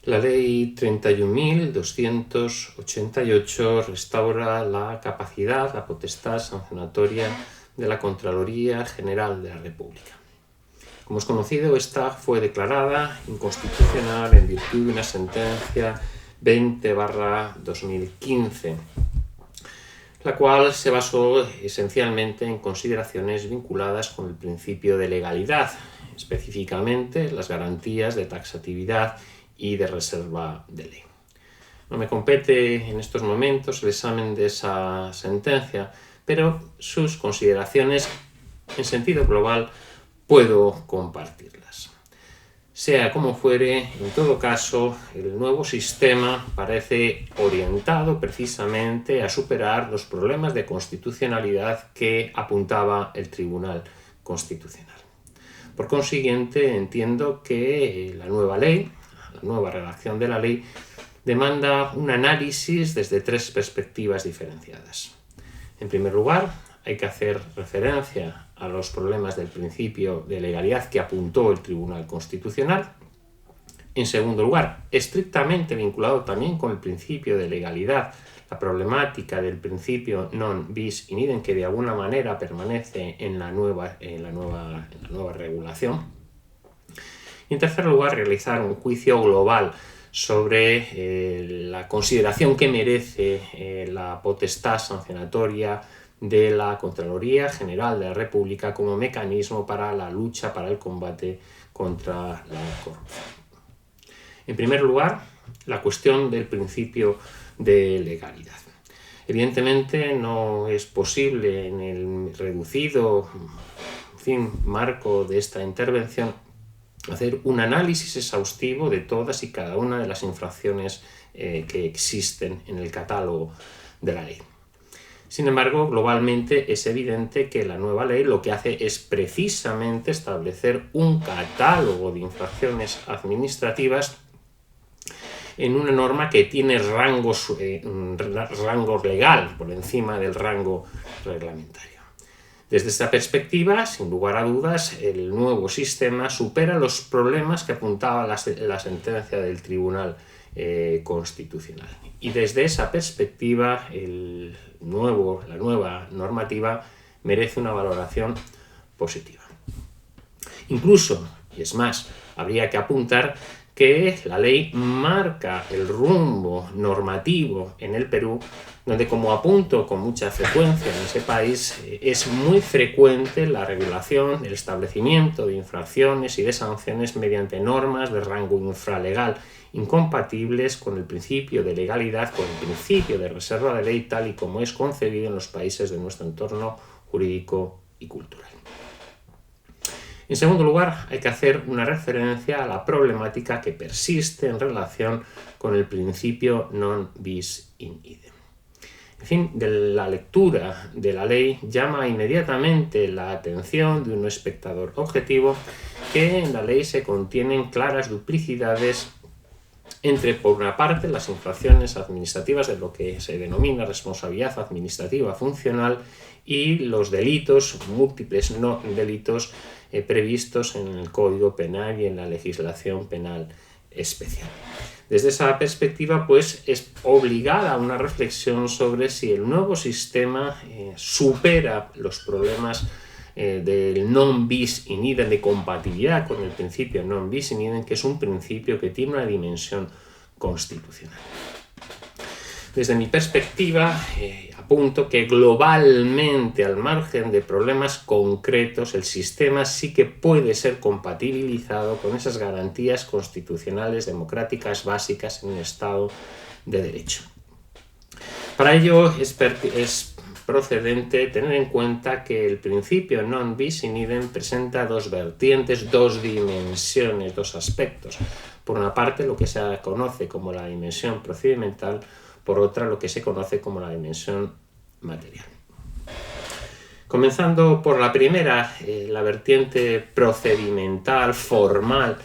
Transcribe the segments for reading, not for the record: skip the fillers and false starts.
La Ley 31.288 restaura la capacidad, la potestad sancionatoria de la Contraloría General de la República. Como es conocido, esta fue declarada inconstitucional en virtud de una sentencia 20/2015, la cual se basó esencialmente en consideraciones vinculadas con el principio de legalidad, específicamente las garantías de taxatividad y de reserva de ley. No me compete en estos momentos el examen de esa sentencia, pero sus consideraciones en sentido global puedo compartirlas. Sea como fuere, en todo caso, el nuevo sistema parece orientado precisamente a superar los problemas de constitucionalidad que apuntaba el Tribunal Constitucional. Por consiguiente, entiendo que la nueva ley, la nueva redacción de la ley, demanda un análisis desde tres perspectivas diferenciadas. En primer lugar, hay que hacer referencia a los problemas del principio de legalidad que apuntó el Tribunal Constitucional. En segundo lugar, estrictamente vinculado también con el principio de legalidad, la problemática del principio non bis in idem, que de alguna manera permanece en la nueva regulación. Y en tercer lugar, realizar un juicio global sobre la consideración que merece la potestad sancionatoria de la Contraloría General de la República como mecanismo para la lucha, para el combate contra la corrupción. En primer lugar, la cuestión del principio de legalidad. Evidentemente no es posible en el reducido marco de esta intervención hacer un análisis exhaustivo de todas y cada una de las infracciones que existen en el catálogo de la ley. Sin embargo, globalmente es evidente que la nueva ley lo que hace es precisamente establecer un catálogo de infracciones administrativas en una norma que tiene rango legal por encima del rango reglamentario. Desde esta perspectiva, sin lugar a dudas, el nuevo sistema supera los problemas que apuntaba la sentencia del Tribunal Constitucional. Y desde esa perspectiva, la nueva normativa merece una valoración positiva. Incluso, y es más, habría que apuntar que la ley marca el rumbo normativo en el Perú, donde, como apunto con mucha frecuencia en ese país, es muy frecuente la regulación, el establecimiento de infracciones y de sanciones mediante normas de rango infralegal, incompatibles con el principio de legalidad, con el principio de reserva de ley tal y como es concebido en los países de nuestro entorno jurídico y cultural. En segundo lugar, hay que hacer una referencia a la problemática que persiste en relación con el principio non bis in idem. En fin, de la lectura de la ley llama inmediatamente la atención de un espectador objetivo que en la ley se contienen claras duplicidades entre, por una parte, las infracciones administrativas de lo que se denomina responsabilidad administrativa funcional y los delitos, múltiples no delitos, previstos en el Código Penal y en la legislación penal especial. Desde esa perspectiva, pues, es obligada una reflexión sobre si el nuevo sistema supera los problemas del non bis in idem, de compatibilidad con el principio non bis in idem, que es un principio que tiene una dimensión constitucional. Desde mi perspectiva, apunto que globalmente, al margen de problemas concretos, el sistema sí que puede ser compatibilizado con esas garantías constitucionales democráticas básicas en un Estado de Derecho. Para ello es procedente tener en cuenta que el principio non bis in idem presenta dos vertientes, dos dimensiones, dos aspectos. Por una parte, lo que se conoce como la dimensión procedimental, por otra, lo que se conoce como la dimensión material. Comenzando por la primera, la vertiente procedimental, formal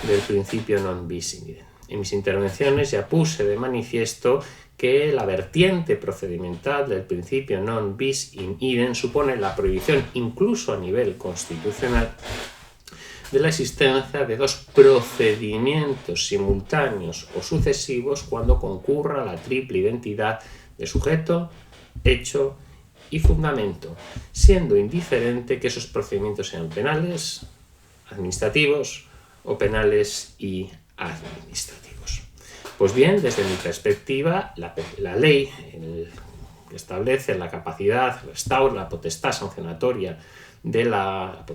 del principio non bis in idem. En mis intervenciones ya puse de manifiesto que la vertiente procedimental del principio non bis in idem supone la prohibición, incluso a nivel constitucional, de la existencia de dos procedimientos simultáneos o sucesivos cuando concurra la triple identidad de sujeto, hecho y fundamento, siendo indiferente que esos procedimientos sean penales, administrativos o penales y administrativos. Pues bien, desde mi perspectiva, la ley que establece la capacidad, restaura la potestad sancionatoria de la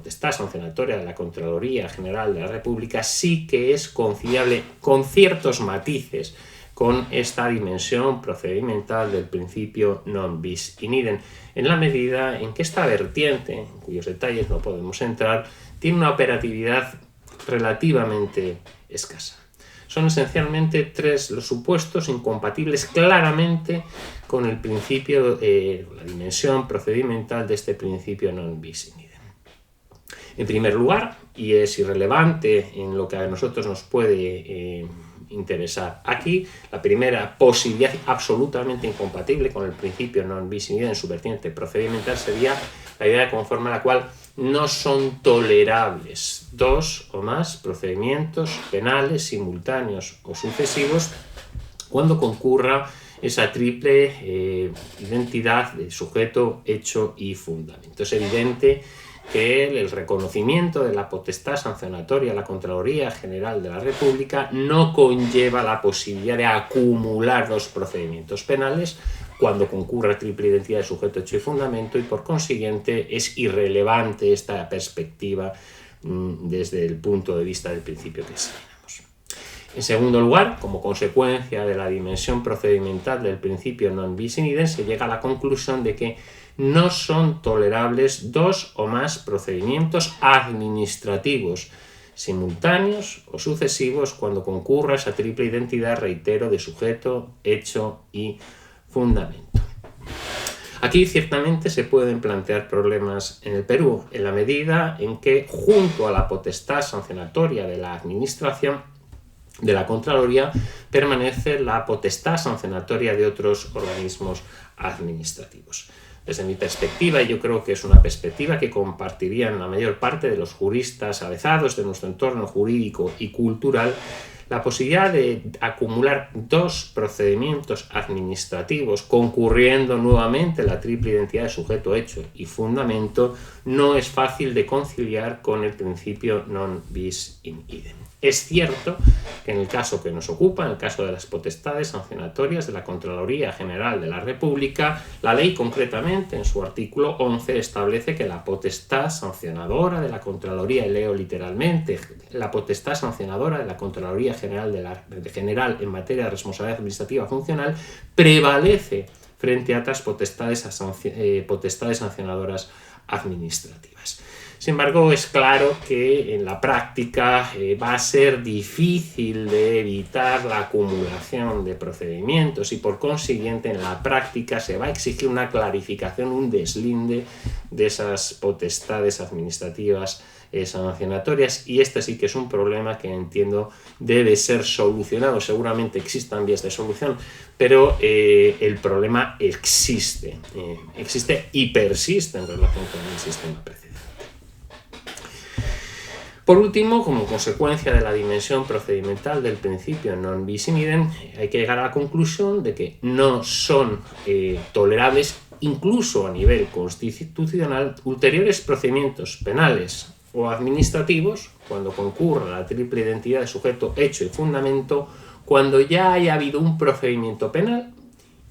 Contraloría General de la República sí que es conciliable con ciertos matices con esta dimensión procedimental del principio non bis in idem, en la medida en que esta vertiente, en cuyos detalles no podemos entrar, tiene una operatividad relativamente escasa. Son esencialmente tres los supuestos incompatibles claramente con el principio, la dimensión procedimental de este principio non bis in idem. En primer lugar, y es irrelevante en lo que a nosotros nos puede interesar aquí, la primera posibilidad absolutamente incompatible con el principio non bis in idem en su vertiente procedimental sería la idea conforme a la cual no son tolerables dos o más procedimientos penales simultáneos o sucesivos cuando concurra esa triple identidad de sujeto, hecho y fundamento. Es evidente que el reconocimiento de la potestad sancionatoria a la Contraloría General de la República no conlleva la posibilidad de acumular dos procedimientos penales cuando concurra triple identidad de sujeto, hecho y fundamento, y por consiguiente es irrelevante esta perspectiva desde el punto de vista del principio que examinamos. En segundo lugar, como consecuencia de la dimensión procedimental del principio non bis in idem, se llega a la conclusión de que no son tolerables dos o más procedimientos administrativos simultáneos o sucesivos cuando concurra esa triple identidad, reitero, de sujeto, hecho y fundamento. Aquí ciertamente se pueden plantear problemas en el Perú, en la medida en que junto a la potestad sancionatoria de la Administración de la Contraloría permanece la potestad sancionatoria de otros organismos administrativos. Desde mi perspectiva, y yo creo que es una perspectiva que compartirían la mayor parte de los juristas avezados de nuestro entorno jurídico y cultural, la posibilidad de acumular dos procedimientos administrativos concurriendo nuevamente la triple identidad de sujeto, hecho y fundamento no es fácil de conciliar con el principio non bis in idem. Es cierto que en el caso que nos ocupa, en el caso de las potestades sancionatorias de la Contraloría General de la República, la ley concretamente en su artículo 11 establece que la potestad sancionadora de la Contraloría, y leo literalmente, la potestad sancionadora de la Contraloría General en materia de responsabilidad administrativa funcional prevalece frente a otras potestades sancionadoras administrativas. Sin embargo, es claro que en la práctica va a ser difícil de evitar la acumulación de procedimientos y por consiguiente en la práctica se va a exigir una clarificación, un deslinde de esas potestades administrativas sancionatorias, y este sí que es un problema que entiendo debe ser solucionado. Seguramente existan vías de solución, pero el problema existe y persiste en relación con el sistema precedente. Por último, como consecuencia de la dimensión procedimental del principio non bis in idem, hay que llegar a la conclusión de que no son tolerables, incluso a nivel constitucional, ulteriores procedimientos penales o administrativos cuando concurra la triple identidad de sujeto, hecho y fundamento, cuando ya haya habido un procedimiento penal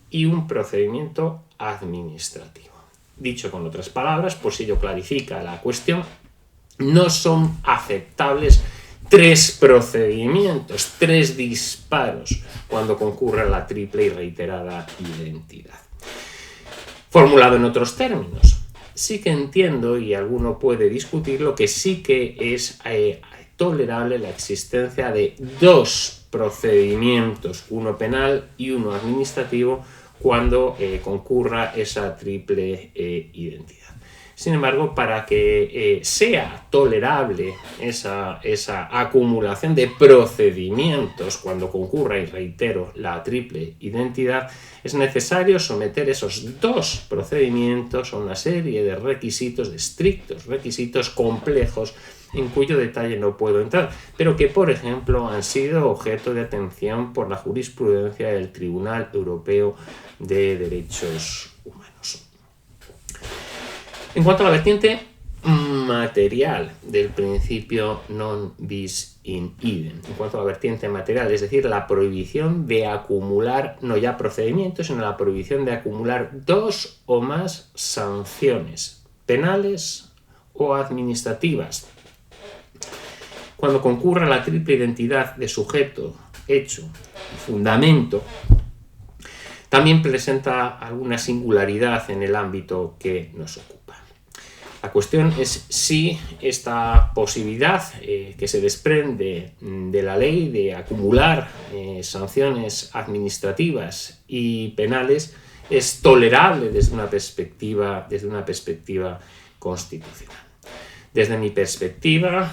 y un procedimiento administrativo. Dicho con otras palabras, por si ello clarifica la cuestión, no son aceptables tres procedimientos, tres disparos cuando concurra la triple y reiterada identidad. Formulado en otros términos, sí que entiendo, y alguno puede discutirlo, que sí que es tolerable la existencia de dos procedimientos, uno penal y uno administrativo, cuando concurra esa triple identidad. Sin embargo, para que sea tolerable esa acumulación de procedimientos cuando concurra, y reitero, la triple identidad, es necesario someter esos dos procedimientos a una serie de requisitos, de estrictos requisitos complejos, en cuyo detalle no puedo entrar, pero que, por ejemplo, han sido objeto de atención por la jurisprudencia del Tribunal Europeo de Derechos Humanos. En cuanto a la vertiente material del principio non bis in idem, en cuanto a la vertiente material, es decir, la prohibición de acumular no ya procedimientos, sino la prohibición de acumular 2 o más sanciones penales o administrativas cuando concurra la triple identidad de sujeto, hecho y fundamento. También presenta alguna singularidad en el ámbito que nos ocupa. La cuestión es si esta posibilidad que se desprende de la ley de acumular sanciones administrativas y penales es tolerable desde una perspectiva constitucional. Desde mi perspectiva,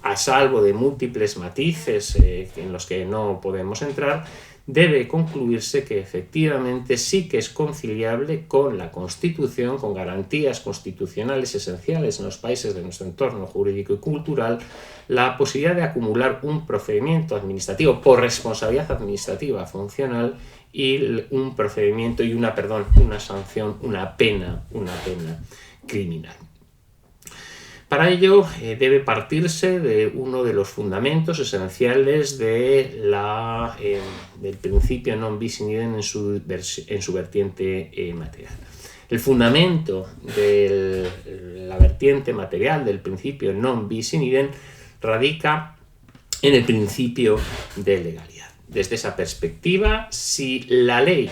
a salvo de múltiples matices en los que no podemos entrar, debe concluirse que efectivamente sí que es conciliable con la Constitución, con garantías constitucionales esenciales en los países de nuestro entorno jurídico y cultural, la posibilidad de acumular un procedimiento administrativo por responsabilidad administrativa funcional y un procedimiento y una sanción, una pena criminal. Para ello debe partirse de uno de los fundamentos esenciales del principio non bis in idem en su vertiente material. El fundamento de la vertiente material del principio non bis in idem radica en el principio de legalidad. Desde esa perspectiva, si la ley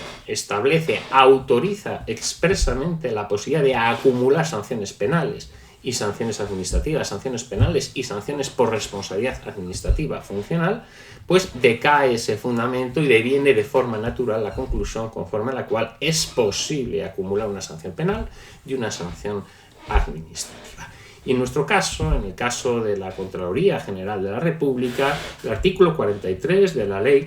autoriza expresamente la posibilidad de acumular sanciones penales y sanciones administrativas, sanciones penales y sanciones por responsabilidad administrativa funcional, pues decae ese fundamento y deviene de forma natural la conclusión conforme a la cual es posible acumular una sanción penal y una sanción administrativa. Y en nuestro caso, en el caso de la Contraloría General de la República, el artículo 43 de la Ley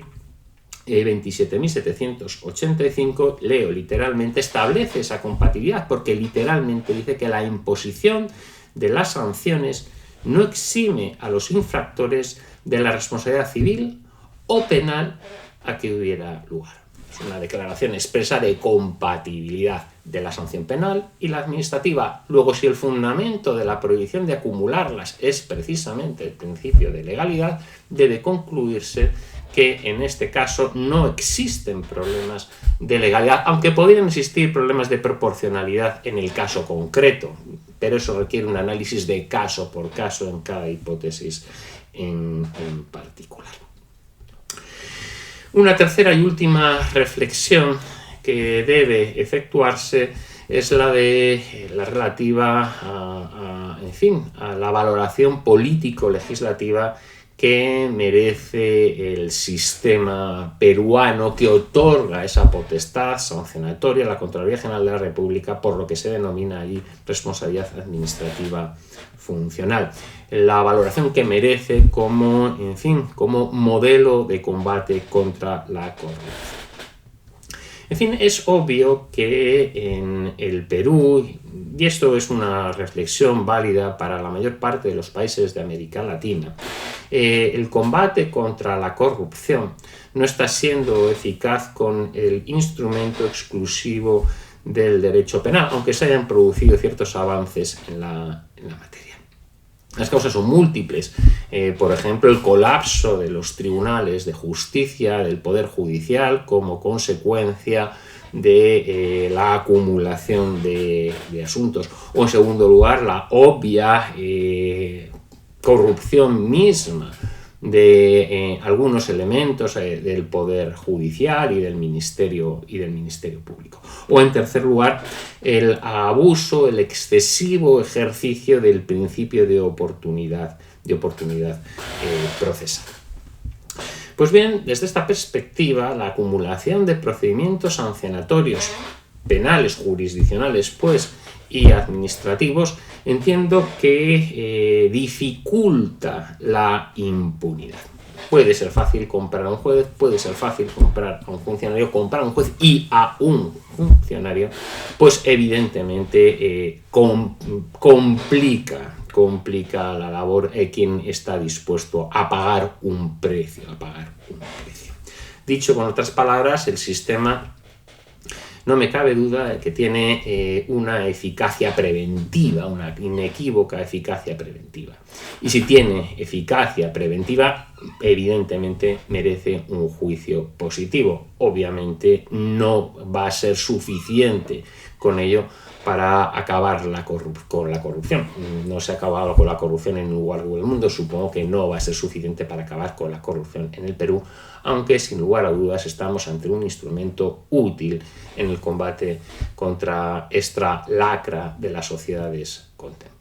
27.785, leo literalmente, establece esa compatibilidad porque literalmente dice que la imposición de las sanciones no exime a los infractores de la responsabilidad civil o penal a que hubiera lugar. Es una declaración expresa de compatibilidad de la sanción penal y la administrativa. Luego, si el fundamento de la prohibición de acumularlas es precisamente el principio de legalidad, debe concluirse que en este caso no existen problemas de legalidad, aunque podrían existir problemas de proporcionalidad en el caso concreto, pero eso requiere un análisis de caso por caso en cada hipótesis en particular. Una tercera y última reflexión que debe efectuarse es la relativa a la valoración político-legislativa que merece el sistema peruano que otorga esa potestad sancionatoria a la Contraloría General de la República por lo que se denomina allí responsabilidad administrativa funcional. La valoración que merece como modelo de combate contra la corrupción. En fin, es obvio que en el Perú, y esto es una reflexión válida para la mayor parte de los países de América Latina, el combate contra la corrupción no está siendo eficaz con el instrumento exclusivo del derecho penal, aunque se hayan producido ciertos avances en la materia. Las causas son múltiples, por ejemplo, el colapso de los tribunales de justicia, del Poder Judicial, como consecuencia de la acumulación de asuntos, o en segundo lugar, la obvia corrupción misma de algunos elementos del Poder Judicial y del Ministerio Público. O en tercer lugar, el abuso, el excesivo ejercicio del principio de oportunidad procesal. Pues bien, desde esta perspectiva, la acumulación de procedimientos sancionatorios penales, jurisdiccionales, y administrativos, entiendo que dificulta la impunidad. Puede ser fácil comprar a un juez, puede ser fácil comprar a un funcionario, comprar a un juez y a un funcionario, pues evidentemente complica complica la labor a quien está dispuesto a pagar un precio, Dicho con otras palabras, el sistema no me cabe duda de que tiene una eficacia preventiva, una inequívoca eficacia preventiva. Y si tiene eficacia preventiva, evidentemente merece un juicio positivo. Obviamente no va a ser suficiente con ello para acabar con la corrupción. No se ha acabado con la corrupción en ningún lugar del mundo, supongo que no va a ser suficiente para acabar con la corrupción en el Perú, aunque sin lugar a dudas estamos ante un instrumento útil en el combate contra esta lacra de las sociedades contemporáneas.